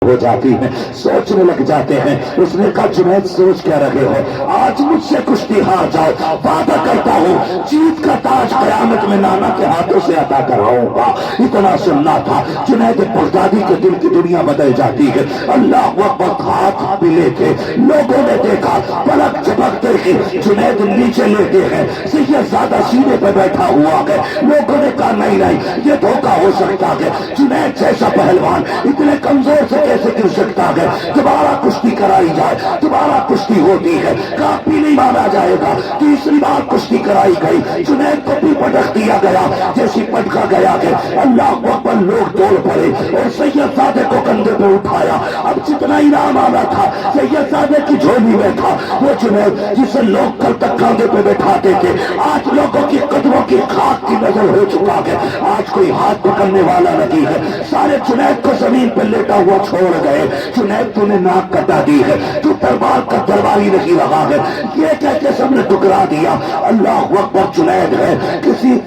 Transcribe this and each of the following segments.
ہو جاتی ہے، سوچنے لگ جاتے ہیں۔ اس نے کہا جنید سوچ کیا رہے ہو، آج مجھ سے کشتی ہار جاؤ، وعدہ کرتا ہوں جیت کا تاج قیامت میں نانا کے ہاتھوں سے عطا کراؤں گا۔ اتنا سننا تھا، جنید بغدادی کے دل کی دنیا بدل جاتی ہے۔ اللہ اکبر، ہاتھ ملے تھے، لوگوں نے دیکھا پلک جھپکتے ہی جنید نیچے لیٹے ہیں، سید زیادہ سینے پہ بیٹھا ہوا ہے۔ لوگوں نے کہا نہیں نہیں، یہ دھوکہ ہو سکتا ہے، جنید جیسا پہلوان اتنے کمزور سے کیسے گر سکتا ہے؟ دوبارہ کشتی کرائی جائے، دوبارہ کشتی ہوتی ہے، کافی نہیں مانا جائے گا۔ تیسری بار کشتی کرائی گئی، جنید کو بھی پٹک دیا گیا جیسی پٹکا گیا ہے۔ اللہ اکبر، لوگ دوڑ پڑے اور سید زادے کو کندھے پہ اٹھایا۔ اب جتنا انعام آنا تھا سید زادے کی جھولی میں تھا۔ وہ جنید جسے لوگ کل تک کاندھے پہ بٹھاتے تھے، آج لوگوں کی قدموں کی خاک کی نظر ہو چکا ہے۔ آج کوئی ہاتھ پکڑنے والا نہیں ہے، سارے جنید کو زمین پہ لیٹا ہوا چھوڑ گئے۔ جنید تو نے ناک کٹا دی ہے، تو تلوار کا درباری نہیں رہا ہے، یہ کہہ کے سب نے ٹکرا دیا۔ اللہ اکبر، جنید ہے کسی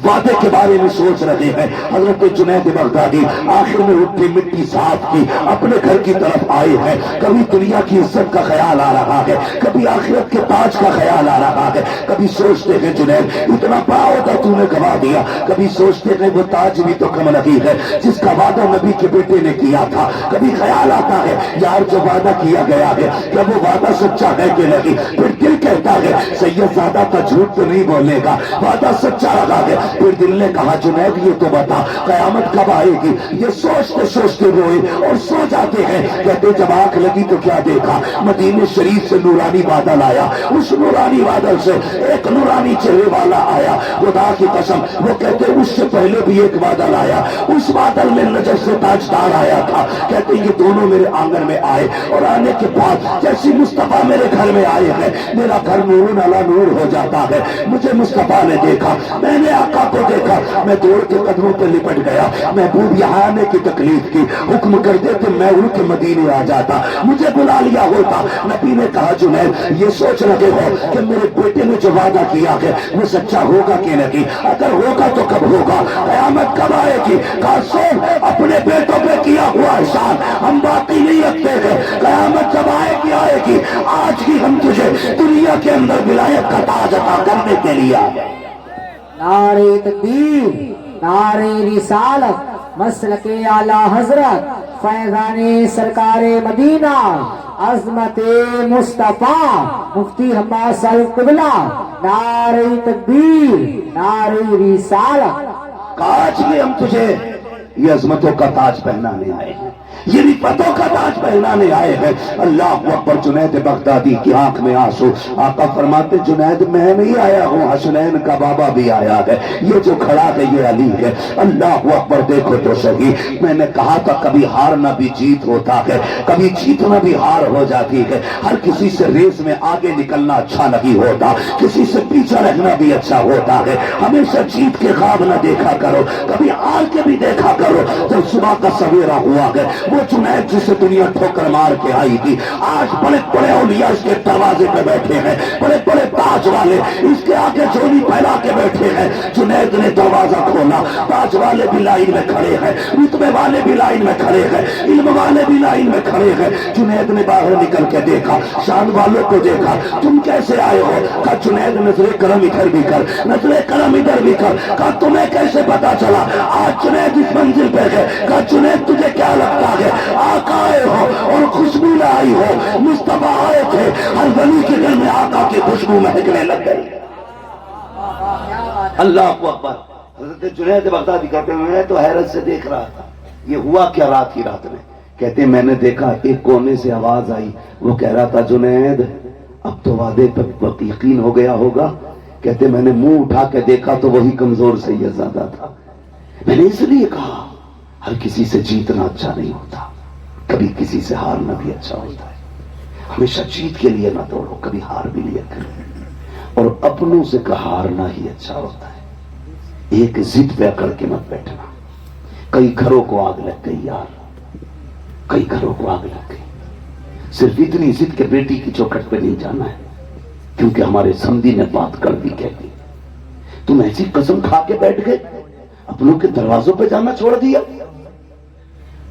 وعدے کے بارے میں سوچ رہے ہیں۔ حضرت جنید بغدادی آخر میں اٹھی، مٹی صاف کی، اپنے گھر کی طرف آئے ہیں۔ کبھی دنیا کی عزت کا خیال آ رہا ہے، کبھی آخرت کے تاج کا خیال آ رہا ہے۔ کبھی سوچتے ہیں جنید اتنا بڑا ہوتا تو نے گوا دیا، کبھی سوچتے ہیں وہ تاج بھی تو کم نہیں ہے جس کا وعدہ نبی کے بیٹے نے کیا تھا۔ کبھی خیال آتا ہے یار جو وعدہ کیا گیا ہے کیا وہ وعدہ سچا ہے کہ نہیں؟ پھر دل کہتا ہے سید زادہ کا جھوٹ تو نہیں بولے گا، وعدہ سچا رہا ہے۔ پھر دل نے کہا جنید یہ تو بتا قیامت کب آئے گی؟ یہ سوچتے سوچتے روئے اور سو جاتے ہیں۔ کہتے جب آنکھ لگی تو کیا دیکھا، مدینے شریف سے نورانی بادل آیا، اس نورانی بادل سے ایک نورانی چہرے والا آیا۔ خدا کی قسم، وہ کہتے اس سے پہلے بھی ایک بادل آیا، اس بادل میں نجف سے تاجدار آیا تھا۔ کہتے یہ دونوں میرے آنگن میں آئے اور آنے کے بعد جیسی مصطفیٰ میرے گھر میں آئے ہیں میرا گھر نور علی نور ہو جاتا ہے۔ مجھے مصطفیٰ نے دیکھا، میں نے آقا کو دیکھا، میں دوڑ کے قدموں پہ لپٹ گیا۔ محبوب یہاں آنے کی تکلیف کی، حکم کر دیتے میں اڑ کے مدینے آ جاتا، مجھے بلا لیا ہوتا۔ نبی نے کہا جنید یہ سوچ رہے ہو کہ میرے بیٹے نے جو وعدہ کیا ہے وہ سچا ہوگا کہ نہیں؟ اگر ہوگا تو کب ہوگا؟ قیامت کب آئے گی؟ کہا سن، اپنے بیٹوں پہ کیا ہوا احسان ہم باقی نہیں رکھتے ہیں، قیامت جب آئے گی آئے گی۔ آج ہی ہم تجھے دنیا کے اندر ولایت کا تاج عطا کرنے کے لیے آئے۔ نعرہ تکبیر، نعرہ رسالت، مسلک اعلی حضرت فیضان سرکار مدینہ عظمت مصطفیٰ مفتی حماد صاحب قبلہ، نعرہ تکبیر، نعرہ رسالت۔ آج بھی ہم تجھے یہ عظمتوں کا تاج پہنانے آئے ہیں، یہ رفتوں کا تاج پہنانے آئے ہیں۔ اللہ اکبر، جنید بغدادی کی آنکھ میں آنسو۔ آقا فرماتے جنید میں نہیں آیا ہوں، حسنین کا بابا بھی آیا ہے، یہ جو کھڑا ہے یہ علی ہے۔ اللہ اکبر، دیکھو تو صحیح، میں نے کہا تھا کبھی ہارنا بھی جیت ہوتا ہے، کبھی جیتنا بھی ہار ہو جاتی ہے۔ ہر کسی سے ریس میں آگے نکلنا اچھا نہیں ہوتا، کسی سے پیچھے رہنا بھی اچھا ہوتا ہے۔ ہمیشہ جیت کے خواب نہ دیکھا کرو، کبھی ہار کے بھی دیکھا کرو۔ جب صبح کا سویرا ہوا ہے، وہ جنید جسے دنیا ٹھوکر مار کے آئی تھی، آج بڑے بڑے اولیاء اس کے دروازے پہ بیٹھے ہیں، بڑے بڑے تاج والے اس کے آگے جھولی پھیلا کے بیٹھے ہیں۔ جنید نے دروازہ کھولا، تاج والے بھی لائن میں کھڑے ہیں، رتبے والے بھی لائن میں کھڑے ہیں، علم والے بھی لائن میں کھڑے ہیں۔ جنید نے باہر نکل کے دیکھا، شان والوں کو دیکھا، تم کیسے آئے ہو؟ کہا جنید نظر کرم ادھر بھی کر، نظر کرم ادھر بھی کر۔ کہا تمہیں کیسے پتا چلا آج جنید اس منزل پہ ہے؟ کہا جنید تجھے کیا لگتا ہے آقا آئے ہو اور خوشبو لائی ہو؟ مصطفیٰ آئے تھے، ہر ولی کے دل میں آقا کی خوشبو مہکنے لگ گئی۔ اللہ اکبر، حضرت جنید بغدادی کہتے ہیں میں تو حیرت سے دیکھ رہا تھا یہ ہوا کیا رات ہی رات میں۔ کہتے میں نے دیکھا ایک کونے سے آواز آئی، وہ کہہ رہا تھا جنید اب تو وعدے پر وقت یقین ہو گیا ہوگا۔ کہتے میں نے منہ اٹھا کے دیکھا تو وہی کمزور سید زادہ تھا۔ میں نے اس لیے کہا ہر کسی سے جیتنا اچھا نہیں ہوتا، کبھی کسی سے ہارنا بھی اچھا ہوتا ہے۔ ہمیشہ جیت کے لیے نہ دوڑو، کبھی ہار بھی لیا کرو، اور اپنوں سے کہ ہارنا ہی اچھا ہوتا ہے۔ ایک ضد پہ اکڑ کے مت بیٹھنا۔ کئی گھروں کو آگ لگ گئی یار، کئی گھروں کو آگ لگ گئی، صرف اتنی ضد کے بیٹی کی چوکھٹ پہ نہیں جانا ہے، کیونکہ ہمارے سمدھی نے بات کر دی کہہ دی۔ تم ایسی قسم کھا کے بیٹھ گئے، اپنوں کے دروازوں پہ جانا چھوڑ دیا۔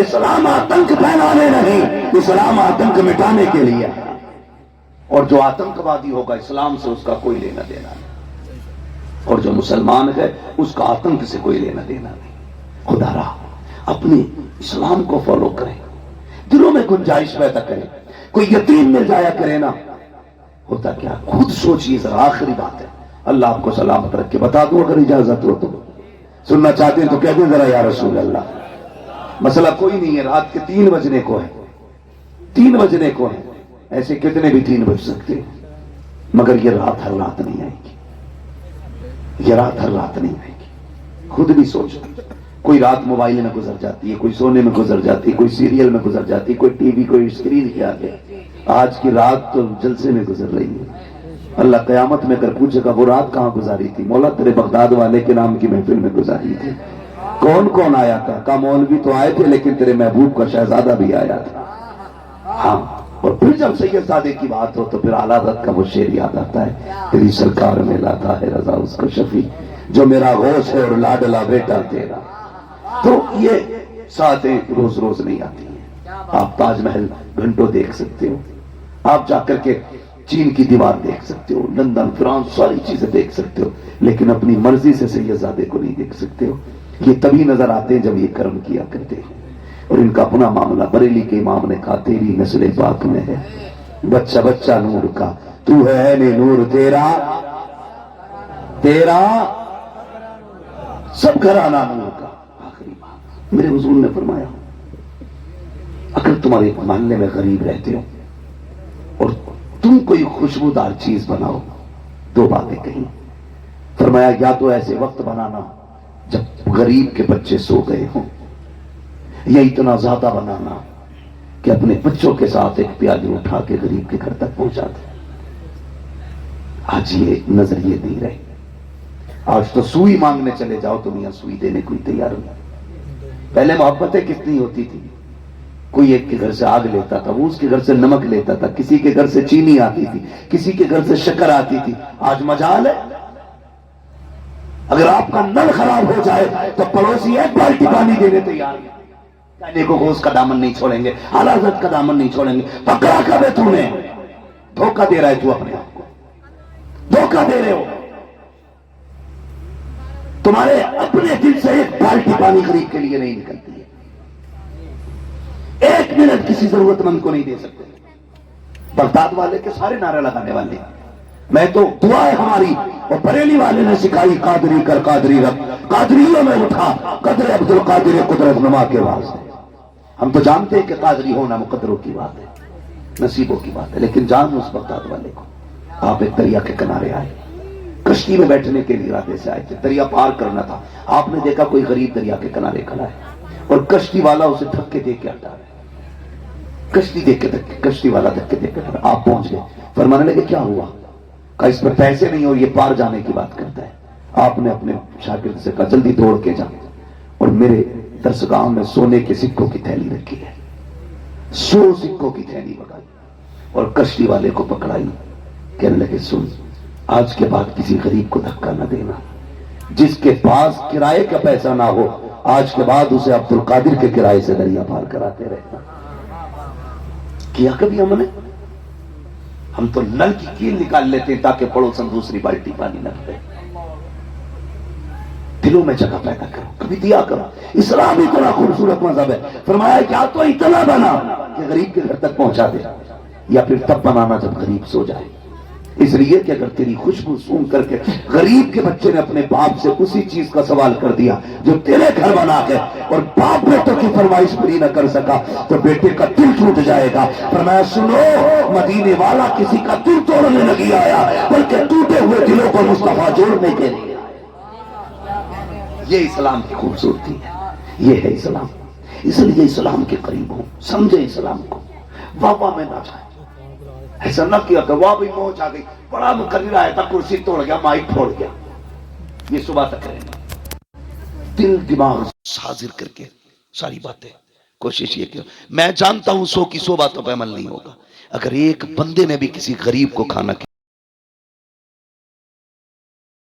اسلام آتنک پھیلانے نہیں، اسلام آتنک مٹانے کے لیے، اور جو آتنکوادی ہوگا اسلام سے اس کا کوئی لینا دینا نہیں، اور جو مسلمان ہے اس کا آتنک سے کوئی لینا دینا نہیں۔ خدا را اپنی اسلام کو فالو کریں، دلوں میں گنجائش پیدا کریں، کوئی یتیم مل جایا کرے نا، ہوتا کیا خود سوچیے ذرا۔ آخری بات ہے، اللہ آپ کو سلامت رکھے، بتا دوں اگر اجازت ہو تو، سننا چاہتے ہیں تو کہہ دیں ذرا یا رسول اللہ۔ مسئلہ کوئی نہیں ہے، رات کے 3 بجنے کو ہے، 3 بجنے کو ہے، ایسے کتنے بھی 3 بج سکتے ہیں، مگر یہ رات ہر رات نہیں آئے گی، یہ رات ہر رات نہیں آئے گی۔ خود بھی سوچو، کوئی رات موبائل میں گزر جاتی ہے، کوئی سونے میں گزر جاتی ہے، کوئی سیریل میں گزر جاتی ہے، کوئی ٹی وی، کوئی اسکرین کے آگے۔ آج کی رات تو جلسے میں گزر رہی ہے۔ اللہ قیامت میں کر پوچھے گا وہ رات کہاں گزاری تھی؟ مولا تیرے بغداد والے کے نام کی محفل میں گزاری تھی۔ کون کون آیا تھا؟ کا مولوی تو آئے تھے لیکن تیرے محبوب کا شہزادہ بھی آیا تھا۔ ہاں، اور پھر جب سید زادے کی بات ہو تو پھر اعلیٰ حضرت کا وہ شعر یاد آتا ہے، تیری سرکار میں لاتا ہے رضا اس کو شفیع، جو میرا غوث ہے اور لاڈلا بیٹا تیرا۔ تو یہ ساتیں روز روز نہیں آتی ہیں۔ آپ تاج محل گھنٹوں دیکھ سکتے ہو، آپ جا کر کے چین کی دیوار دیکھ سکتے ہو، لندن، فرانس، ساری چیزیں دیکھ سکتے ہو، لیکن اپنی مرضی سے سید زادے کو نہیں دیکھ سکتے ہو۔ یہ تبھی نظر آتے ہیں جب یہ کرم کیا کرتے ہیں۔ اور ان کا اپنا معاملہ، بریلی کے امام نے کہا تیری نسل پاک میں ہے بچہ بچہ نور کا، تو ہے نور تیرا، تیرا سب گھرانہ نور کا۔ آخری بات میرے حضور نے فرمایا، اگر تمہارے محلے میں غریب رہتے ہو اور تم کوئی خوشبودار چیز بناؤ، 2 باتیں کہیں۔ فرمایا یا تو ایسے وقت بنانا جب غریب کے بچے سو گئے ہوں، یا اتنا زیادہ بنانا کہ اپنے بچوں کے ساتھ ایک پیالی اٹھا کے غریب کے گھر تک پہنچا دے۔ آج یہ نظریے نہیں رہے۔ آج تو سوئی مانگنے چلے جاؤ تو میاں سوئی دینے کوئی تیار نہیں۔ پہلے محبتیں کتنی ہوتی تھی، کوئی ایک کے گھر سے آگ لیتا تھا، وہ اس کے گھر سے نمک لیتا تھا، کسی کے گھر سے چینی آتی تھی، کسی کے گھر سے شکر آتی تھی۔ آج مجال ہے، اگر آپ کا نل خراب ہو جائے تو پڑوسی 1 بالٹی پانی دینے تیار ہے، کہنے کو غوث کا دامن نہیں چھوڑیں گے، اعلیٰ حضرت کا دامن نہیں چھوڑیں گے۔ پکڑا کبھی تو نے دھوکہ دے رہا ہے، تو اپنے آپ کو دھوکہ دے رہے ہو۔ تمہارے اپنے دل سے 1 بالٹی پانی غریب کے لیے نہیں نکلتی ہے، 1 منٹ کسی ضرورت مند کو نہیں دے سکتے۔ بغداد والے کے سارے نعرے لگانے والے، میں تو دعا ہے ہماری، اور بریلی والے نے سکھائی قادری کر قادری رکھ، قادریوں میں اٹھا قدر عبد القادر قدرت نما کے واسطے۔ ہم تو جانتے ہیں کہ قادری ہونا مقدروں کی بات ہے، نصیبوں کی بات ہے، لیکن جان اس بغداد والے کو۔ آپ ایک دریا کے کنارے آئے، کشتی میں بیٹھنے کے لیے ارادے سے آئے تھے، دریا پار کرنا تھا۔ آپ نے دیکھا کوئی غریب دریا کے کنارے کھڑا ہے اور کشتی والا اسے دھکے دے کے ہٹا رہا ہے، کشتی دے کے دھکے، کشتی والا دھکے دے کے ہٹا رہا۔ آپ پہنچ گئے، فرمانے لگے کیا ہوا؟ کہا اس پہ پیسے نہیں اور یہ پار جانے کی بات کرتا ہے۔ آپ نے اپنے شاگرد سے کہا جلدی دوڑ کے جا اور میرے درسگاہ میں سونے کے سکوں کی تھیلی رکھی ہے، 100 سکوں کی تھیلی بگائی اور کشتی والے کو پکڑائی۔ کہنے لگے سن، آج کے بعد کسی غریب کو دھکا نہ دینا، جس کے پاس کرائے کا پیسہ نہ ہو آج کے بعد اسے عبد القادر کے کرائے سے دریا پار کراتے رہنا۔ کیا کبھی ہم نے؟ ہم تو نل کی کیل نکال لیتے ہیں تاکہ پڑوسن دوسری بالٹی پانی نہ پے۔ دلوں میں جگہ پیدا کرو، کبھی دیا کرو۔ اسلام اتنا خوبصورت مذہب ہے، فرمایا کیا تو اتنا بنا کہ غریب کے گھر تک پہنچا دے، یا پھر تب بنانا جب غریب سو جائے۔ اس لیے کہ اگر تیری خوشبو سونگ کر کے غریب کے بچے نے اپنے باپ سے اسی چیز کا سوال کر دیا جو تیرے گھر بنا کے، اور باپ بیٹوں کی فرمائش پوری نہ کر سکا تو بیٹے کا دل ٹوٹ جائے گا۔ فرمایا سنو، مدینے والا کسی کا دل توڑنے نہیں آیا بلکہ ٹوٹے ہوئے دلوں کو مصطفیٰ جوڑنے کے لیے۔ یہ اسلام کی خوبصورتی ہے، یہ ہے اسلام۔ اس لیے اسلام کے قریب ہوں، سمجھے اسلام کو، واہ واہ میں نہ جائے۔ ایسا نہ کیا کہ واہ بھی موج آ گئی، بڑا مقرر آیا تھا، کرسی توڑ گیا، مائک پھوڑ گیا۔ یہ صبح تک کریں گے، دل دماغ حاضر کر کے ساری باتیں کوشش یہ کیا۔ میں جانتا ہوں 100 کی 100 باتوں پہ عمل نہیں ہوگا، اگر ایک بندے نے بھی کسی غریب کو کھانا